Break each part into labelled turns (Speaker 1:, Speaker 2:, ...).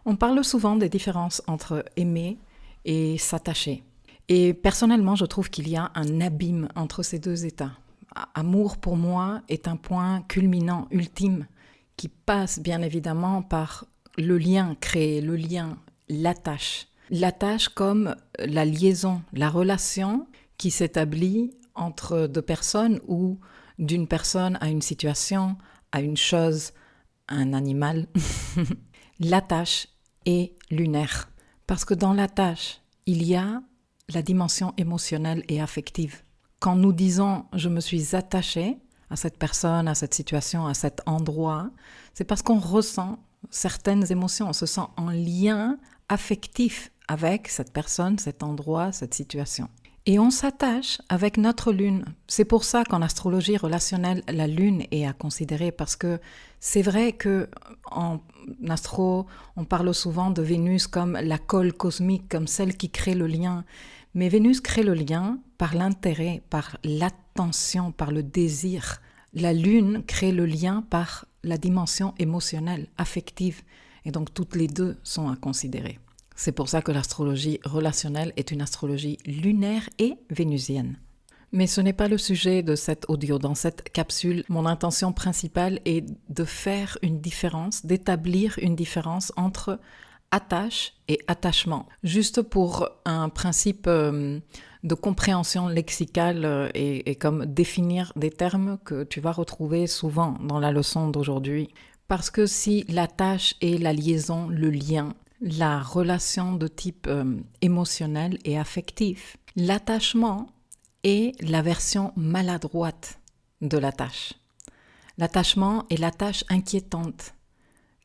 Speaker 1: On parle souvent des différences entre aimer et s'attacher. Et personnellement, je trouve qu'il y a un abîme entre ces deux états. Amour, pour moi, est un point culminant, ultime, qui passe bien évidemment par le lien créé, le lien, l'attache. L'attache comme la liaison, la relation qui s'établit entre deux personnes ou d'une personne à une situation, à une chose, à un animal. L'attache est lunaire. Parce que dans l'attache, il y a la dimension émotionnelle et affective. Quand nous disons « je me suis attaché » à cette personne, à cette situation, à cet endroit, c'est parce qu'on ressent certaines émotions, on se sent en lien affectif avec cette personne, cet endroit, cette situation. Et on s'attache avec notre lune. C'est pour ça qu'en astrologie relationnelle, la lune est à considérer parce que c'est vrai que en astro, on parle souvent de Vénus comme la colle cosmique, comme celle qui crée le lien. Mais Vénus crée le lien par l'intérêt, par l'attention, par le désir. La lune crée le lien par la dimension émotionnelle, affective. Et donc toutes les deux sont à considérer. C'est pour ça que l'astrologie relationnelle est une astrologie lunaire et vénusienne. Mais ce n'est pas le sujet de cet audio. Dans cette capsule, mon intention principale est de faire une différence, d'établir une différence entre attache et attachement. Juste pour un principe de compréhension lexicale et comme définir des termes que tu vas retrouver souvent dans la leçon d'aujourd'hui. Parce que si l'attache est la liaison, le lien, la relation de type émotionnel et affectif, l'attachement est la version maladroite de l'attache. L'attachement est l'attache inquiétante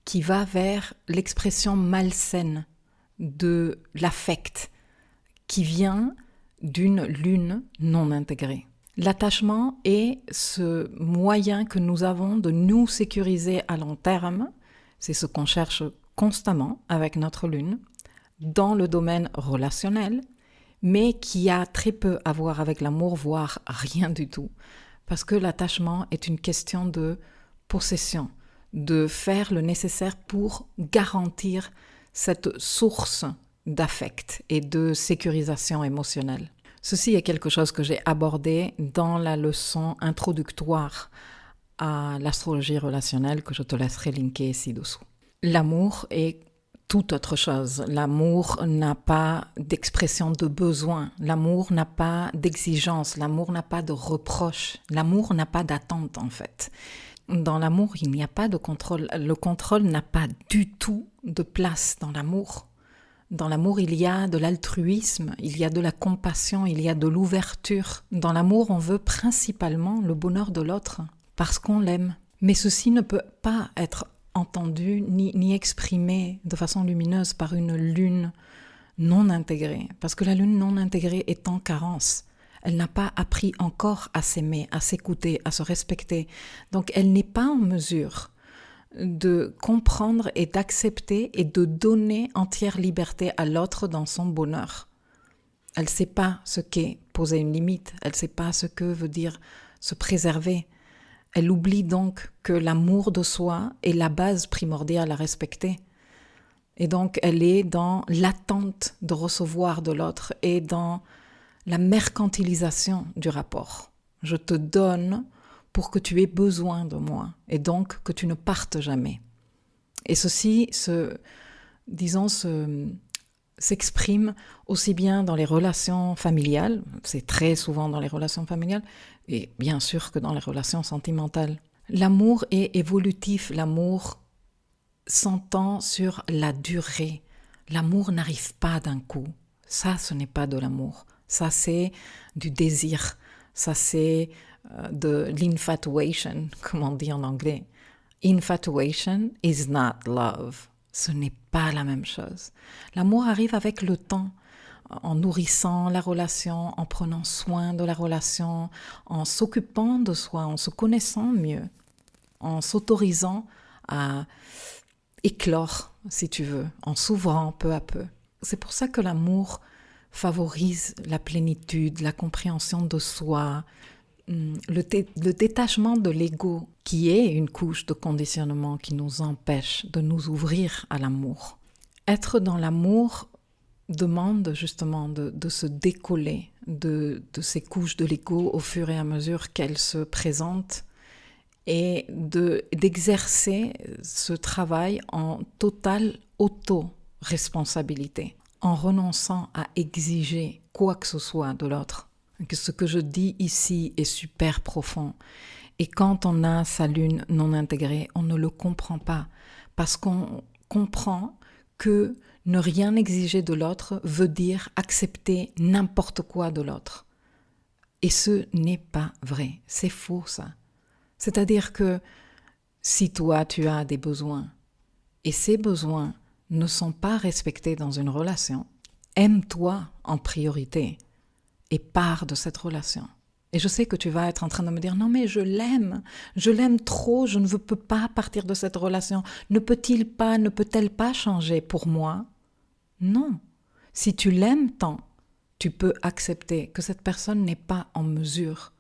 Speaker 1: qui va vers l'expression malsaine de l'affect qui vient d'une lune non intégrée. L'attachement est ce moyen que nous avons de nous sécuriser à long terme, c'est ce qu'on cherche constamment avec notre lune, dans le domaine relationnel, mais qui a très peu à voir avec l'amour, voire rien du tout. Parce que l'attachement est une question de possession, de faire le nécessaire pour garantir cette source d'affect et de sécurisation émotionnelle. Ceci est quelque chose que j'ai abordé dans la leçon introductoire à l'astrologie relationnelle que je te laisserai linker ci-dessous. L'amour est tout autre chose. L'amour n'a pas d'expression de besoin. L'amour n'a pas d'exigence. L'amour n'a pas de reproche. L'amour n'a pas d'attente en fait. Dans l'amour, il n'y a pas de contrôle. Le contrôle n'a pas du tout de place dans l'amour. Dans l'amour, il y a de l'altruisme, il y a de la compassion, il y a de l'ouverture. Dans l'amour, on veut principalement le bonheur de l'autre parce qu'on l'aime. Mais ceci ne peut pas être entendu ni exprimé de façon lumineuse par une lune non intégrée. Parce que la lune non intégrée est en carence. Elle n'a pas appris encore à s'aimer, à s'écouter, à se respecter. Donc elle n'est pas en mesure de comprendre et d'accepter et de donner entière liberté à l'autre dans son bonheur. Elle ne sait pas ce qu'est poser une limite, elle ne sait pas ce que veut dire se préserver. Elle oublie donc que l'amour de soi est la base primordiale à respecter. Et donc elle est dans l'attente de recevoir de l'autre et dans la mercantilisation du rapport. Je te donne pour que tu aies besoin de moi et donc que tu ne partes jamais. Et ceci s'exprime aussi bien dans les relations familiales, c'est très souvent dans les relations familiales, et bien sûr que dans les relations sentimentales. L'amour est évolutif, l'amour s'entend sur la durée. L'amour n'arrive pas d'un coup. Ça, ce n'est pas de l'amour. Ça, c'est du désir. Ça, c'est de l'infatuation, comme on dit en anglais. Infatuation is not love. Ce n'est pas la même chose. L'amour arrive avec le temps, en nourrissant la relation, en prenant soin de la relation, en s'occupant de soi, en se connaissant mieux, en s'autorisant à éclore, si tu veux, en s'ouvrant peu à peu. C'est pour ça que l'amour favorise la plénitude, la compréhension de soi, le détachement de l'ego, qui est une couche de conditionnement qui nous empêche de nous ouvrir à l'amour. Être dans l'amour demande justement de se décoller de ces couches de l'ego au fur et à mesure qu'elles se présentent et d'exercer ce travail en totale auto-responsabilité, en renonçant à exiger quoi que ce soit de l'autre. Que ce que je dis ici est super profond. Et quand on a sa lune non intégrée, on ne le comprend pas. Parce qu'on comprend que ne rien exiger de l'autre veut dire accepter n'importe quoi de l'autre. Et ce n'est pas vrai. C'est faux, ça. C'est-à-dire que si toi, tu as des besoins et ces besoins ne sont pas respectés dans une relation, aime-toi en priorité et pars de cette relation. Et je sais que tu vas être en train de me dire « Non mais je l'aime trop, je ne peux pas partir de cette relation. Ne peut-elle pas changer pour moi ?» Non. Si tu l'aimes tant, tu peux accepter que cette personne n'est pas en mesure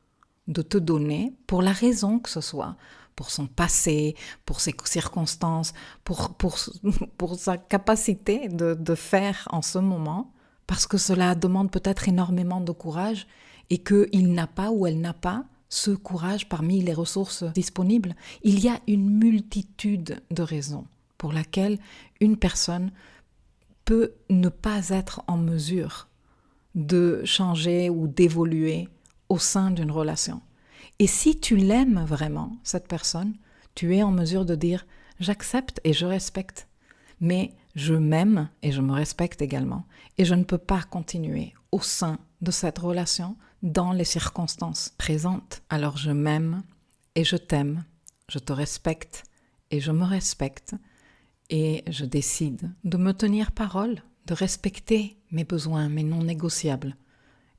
Speaker 1: de te donner, pour la raison que ce soit, pour son passé, pour ses circonstances, pour sa capacité de faire en ce moment, parce que cela demande peut-être énormément de courage et qu'il n'a pas ou elle n'a pas ce courage parmi les ressources disponibles. Il y a une multitude de raisons pour lesquelles une personne peut ne pas être en mesure de changer ou d'évoluer au sein d'une relation. Et si tu l'aimes vraiment, cette personne, tu es en mesure de dire « j'accepte et je respecte, mais je m'aime et je me respecte également, et je ne peux pas continuer au sein de cette relation dans les circonstances présentes. Alors je m'aime et je t'aime, je te respecte et je me respecte, et je décide de me tenir parole, de respecter mes besoins, mes non négociables,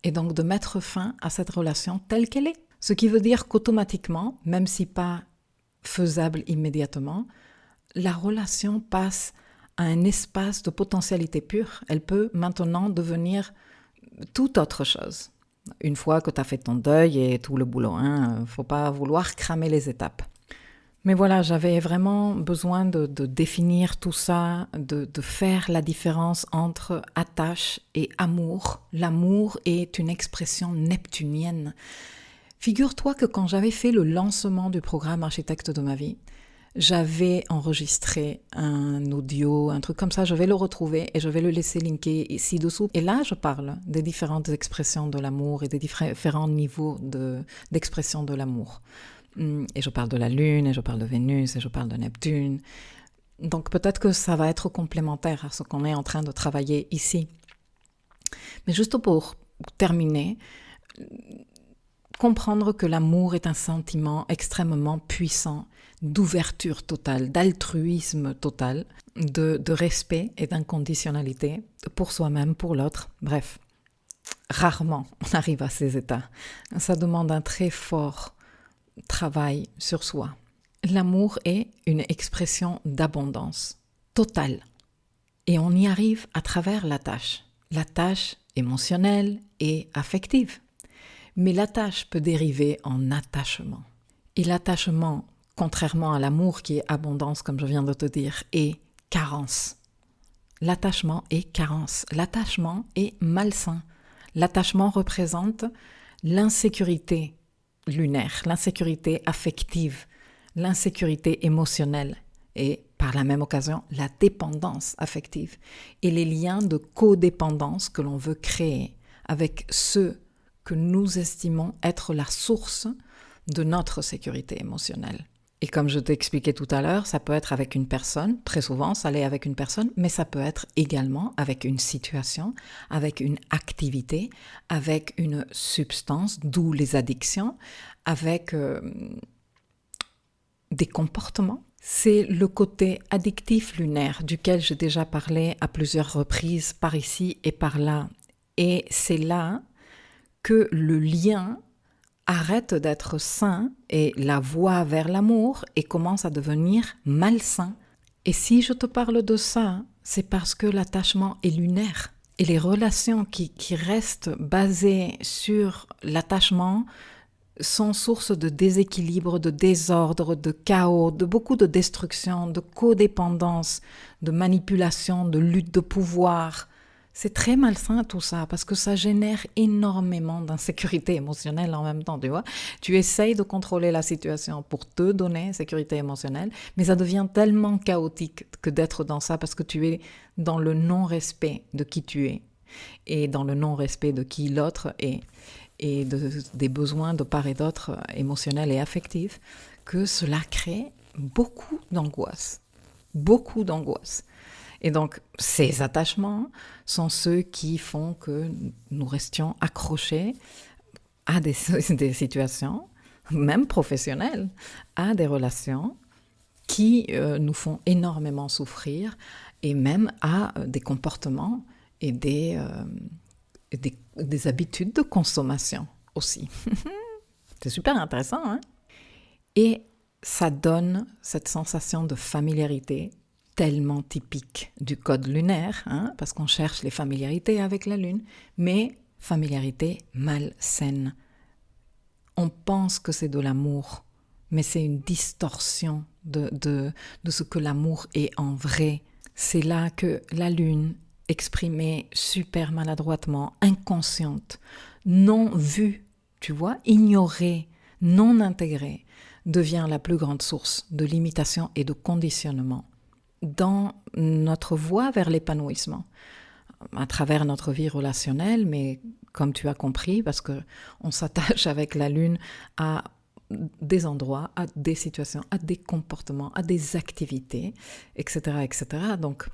Speaker 1: et donc de mettre fin à cette relation telle qu'elle est. Ce qui veut dire qu'automatiquement, même si pas faisable immédiatement, la relation passe à un espace de potentialité pure. Elle peut maintenant devenir toute autre chose. Une fois que tu as fait ton deuil et tout le boulot, faut pas vouloir cramer les étapes. Mais voilà, j'avais vraiment besoin de définir tout ça, de faire la différence entre attache et amour. L'amour est une expression neptunienne. Figure-toi que quand j'avais fait le lancement du programme Architecte de ma vie, j'avais enregistré un audio, un truc comme ça, je vais le retrouver et je vais le laisser linker ici dessous. Et là, je parle des différentes expressions de l'amour et des différents niveaux d'expression de l'amour. Et je parle de la Lune, et je parle de Vénus, et je parle de Neptune. Donc peut-être que ça va être complémentaire à ce qu'on est en train de travailler ici. Mais juste pour terminer, comprendre que l'amour est un sentiment extrêmement puissant, d'ouverture totale, d'altruisme total, de respect et d'inconditionnalité pour soi-même, pour l'autre. Bref, rarement on arrive à ces états. Ça demande un très fort travail sur soi. L'amour est une expression d'abondance totale et on y arrive à travers l'attache émotionnelle et affective. Mais l'attache peut dériver en attachement. Et l'attachement, contrairement à l'amour qui est abondance, comme je viens de te dire, est carence. L'attachement est carence. L'attachement est malsain. L'attachement représente l'insécurité lunaire, l'insécurité affective, l'insécurité émotionnelle et par la même occasion la dépendance affective et les liens de codépendance que l'on veut créer avec ceux que nous estimons être la source de notre sécurité émotionnelle. Et comme je t'ai expliqué tout à l'heure, ça peut être avec une personne, très souvent ça l'est avec une personne, mais ça peut être également avec une situation, avec une activité, avec une substance, d'où les addictions, avec des comportements. C'est le côté addictif lunaire duquel j'ai déjà parlé à plusieurs reprises par ici et par là. Et c'est là que le lien arrête d'être sain et la voie vers l'amour et commence à devenir malsain. Et si je te parle de ça, c'est parce que l'attachement est lunaire. Et les relations qui restent basées sur l'attachement sont source de déséquilibre, de désordre, de chaos, de beaucoup de destruction, de codépendance, de manipulation, de lutte de pouvoir. C'est très malsain tout ça parce que ça génère énormément d'insécurité émotionnelle en même temps, tu vois. Tu essayes de contrôler la situation pour te donner sécurité émotionnelle, mais ça devient tellement chaotique que d'être dans ça parce que tu es dans le non-respect de qui tu es et dans le non-respect de qui l'autre est et des besoins de part et d'autre émotionnels et affectifs, que cela crée beaucoup d'angoisse. Beaucoup d'angoisse. Et donc, ces attachements sont ceux qui font que nous restions accrochés à des situations, même professionnelles, à des relations qui nous font énormément souffrir et même à des comportements et des habitudes de consommation aussi. C'est super intéressant, hein? Et ça donne cette sensation de familiarité tellement typique du code lunaire, hein, parce qu'on cherche les familiarités avec la Lune, mais familiarité malsaine. On pense que c'est de l'amour, mais c'est une distorsion de ce que l'amour est en vrai. C'est là que la Lune, exprimée super maladroitement, inconsciente, non vue, tu vois, ignorée, non intégrée, devient la plus grande source de limitation et de conditionnement dans notre voie vers l'épanouissement, à travers notre vie relationnelle, mais comme tu as compris, parce qu'on s'attache avec la Lune à des endroits, à des situations, à des comportements, à des activités, etc., etc. Donc,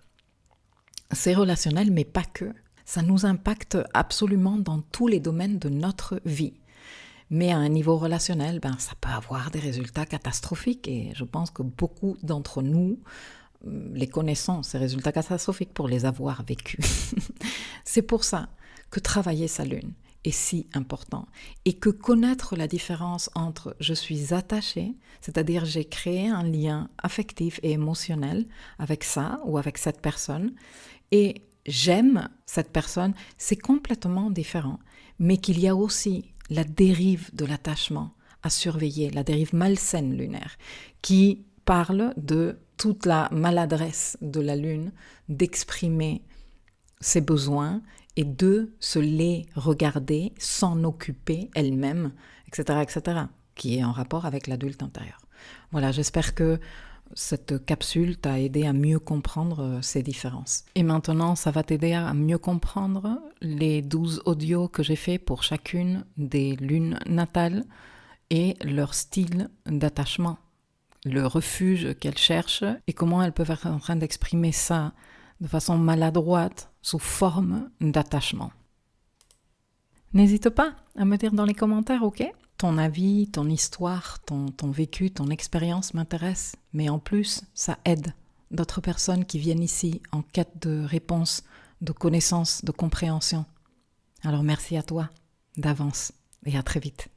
Speaker 1: c'est relationnel, mais pas que. Ça nous impacte absolument dans tous les domaines de notre vie. Mais à un niveau relationnel, ça peut avoir des résultats catastrophiques et je pense que beaucoup d'entre nous les connaissons, ces résultats catastrophiques, pour les avoir vécus. C'est pour ça que travailler sa Lune est si important et que connaître la différence entre je suis attachée, c'est-à-dire j'ai créé un lien affectif et émotionnel avec ça ou avec cette personne, et j'aime cette personne, c'est complètement différent, mais qu'il y a aussi la dérive de l'attachement à surveiller, la dérive malsaine lunaire, qui parle de toute la maladresse de la Lune d'exprimer ses besoins et de se les regarder, s'en occuper elle-même, etc., etc., qui est en rapport avec l'adulte intérieur. Voilà, j'espère que cette capsule t'a aidé à mieux comprendre ces différences. Et maintenant, ça va t'aider à mieux comprendre les 12 audios que j'ai faits pour chacune des lunes natales et leur style d'attachement, le refuge qu'elles cherchent et comment elles peuvent être en train d'exprimer ça de façon maladroite sous forme d'attachement. N'hésite pas à me dire dans les commentaires, ok ? Ton avis, ton histoire, ton vécu, ton expérience m'intéresse, mais en plus, ça aide d'autres personnes qui viennent ici en quête de réponses, de connaissances, de compréhension. Alors merci à toi d'avance et à très vite.